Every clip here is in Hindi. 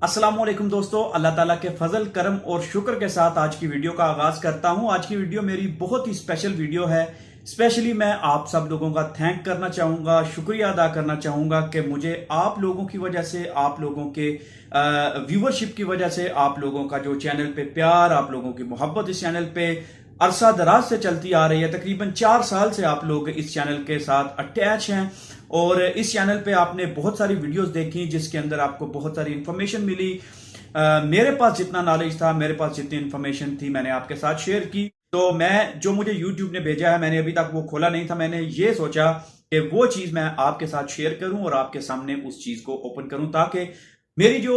अस्सलामुअलैकुम दोस्तों, अल्लाह ताला के फजल करम और शुक्र के साथ आज की वीडियो का आगाज करता हूं। आज की वीडियो मेरी बहुत ही स्पेशल वीडियो है। स्पेशली मैं आप सब लोगों का थैंक करना चाहूंगा, शुक्रिया अदा करना चाहूंगा कि मुझे आप लोगों की वजह से, आप लोगों के व्यूवरशिप की वजह से, आप लोगों का जो चैनल पे प्यार, आप लोगों की मोहब्बत इस चैनल पे अरसा दराज से चलती आ रही है। तकरीबन 4 साल से आप लोग इस चैनल के साथ अटैच हैं और इस चैनल पे आपने बहुत सारी वीडियोस देखी जिसके अंदर आपको बहुत सारी इंफॉर्मेशन मिली। मेरे पास जितना नॉलेज था, मेरे पास जितनी इंफॉर्मेशन थी, मैंने आपके साथ शेयर की। तो मैं जो मुझे यूट्यूब ने भेजा है, मैंने अभी तक वो खोला नहीं था। मैंने ये सोचा कि वो चीज मैं आपके साथ शेयर करूं और आपके सामने उस चीज को ओपन करूं, ताकि मेरी जो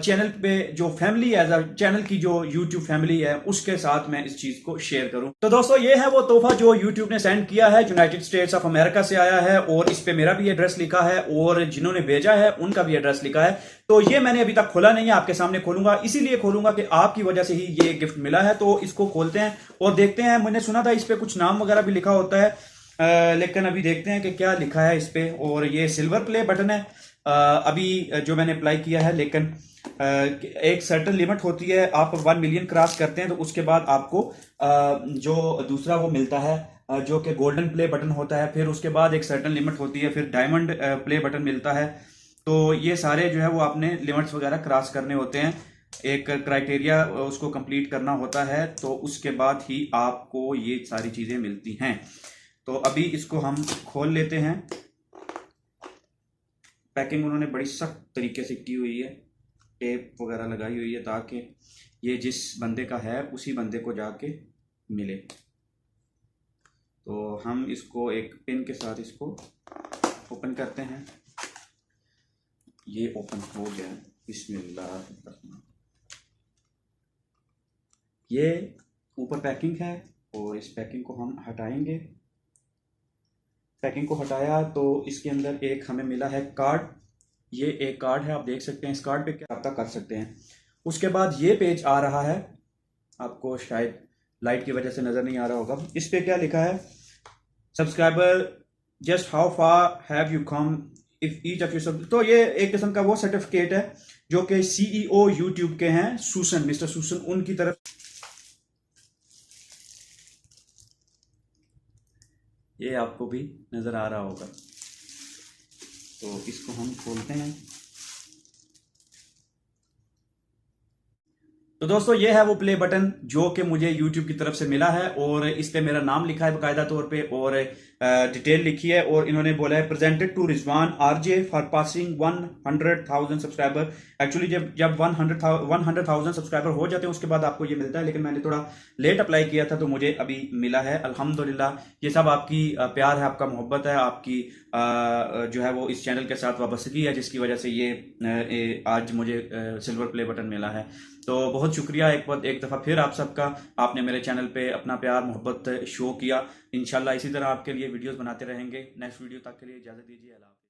चैनल पे जो फैमिली है, चैनल की जो यूट्यूब फैमिली है, उसके साथ मैं इस चीज को शेयर करूं। तो दोस्तों, ये है वो तोहफा जो यूट्यूब ने सेंड किया है, यूनाइटेड स्टेट्स ऑफ अमेरिका से आया है और इस पे मेरा भी एड्रेस लिखा है और जिन्होंने भेजा है उनका भी एड्रेस लिखा है। तो ये मैंने अभी तक खोला नहीं है, आपके सामने खोलूंगा। इसीलिए खोलूंगा कि आपकी वजह से ही ये गिफ्ट मिला है। तो इसको खोलते हैं और देखते हैं। मैंने सुना था इस पे कुछ नाम वगैरह भी लिखा होता है, लेकिन अभी देखते हैं कि क्या लिखा है इस पे। और ये सिल्वर प्ले बटन है अभी जो मैंने अप्लाई किया है, लेकिन एक सर्टन लिमिट होती है। आप 1 मिलियन क्रॉस करते हैं तो उसके बाद आपको जो दूसरा वो मिलता है, जो कि गोल्डन प्ले बटन होता है। फिर उसके बाद एक सर्टन लिमिट होती है, फिर डायमंड प्ले बटन मिलता है। तो ये सारे जो है वो आपने लिमिट्स वगैरह क्रॉस करने होते हैं, एक क्राइटेरिया उसको कंप्लीट करना होता है, तो उसके बाद ही आपको ये सारी चीज़ें मिलती हैं। तो अभी इसको हम खोल लेते हैं। पैकिंग उन्होंने बड़ी सख्त तरीके से की हुई है, टेप वगैरह लगाई हुई है ताकि ये जिस बंदे का है उसी बंदे को जाके मिले। तो हम इसको एक पिन के साथ इसको ओपन करते हैं। ये ओपन हो गया, बिस्मिल्लाह। ये ऊपर पैकिंग है और इस पैकिंग को हम हटाएंगे। पैकिंग को हटाया तो इसके अंदर एक हमें मिला है कार्ड। ये एक कार्ड है, आप देख सकते हैं। इस कार्ड पे क्या रब्ता कर सकते हैं। उसके बाद ये पेज आ रहा है, आपको शायद लाइट की वजह से नजर नहीं आ रहा होगा। इस पे क्या लिखा है, subscriber just how far have you come if each of you. तो ये एक किस्म का वो सर्टिफिकेट है जो कि सीईओ यूट्यूब के हैं, सूसन, मिस्टर सूसन, उनकी तरफ। ये आपको भी नजर आ रहा होगा। तो इसको हम खोलते हैं। तो दोस्तों, ये है वो प्ले बटन जो कि मुझे YouTube की तरफ से मिला है और इस पे मेरा नाम लिखा है बाकायदा तौर पे और डिटेल लिखी है। और इन्होंने बोला है presented to Rizwan RJ for passing 100,000 subscriber. Actually जब 100,000 सब्सक्राइबर हो जाते हैं उसके बाद आपको ये मिलता है, लेकिन मैंने थोड़ा लेट अप्लाई किया था तो मुझे अभी मिला है। अल्हम्दुलिल्लाह, ये सब आपकी प्यार है, आपका मोहब्बत है, आपकी जो है वो इस चैनल के साथ वाबस्तगी है, जिसकी वजह से ये आज मुझे सिल्वर प्ले बटन मिला है। तो बहुत शुक्रिया एक दफ़ा फिर आप सबका। आपने मेरे चैनल पे अपना प्यार मोहब्बत शो किया। इंशाल्लाह इसी तरह आपके लिए वीडियोस बनाते रहेंगे। नेक्स्ट वीडियो तक के लिए इजाज़त दीजिए। अल्लाह हाफ़िज़।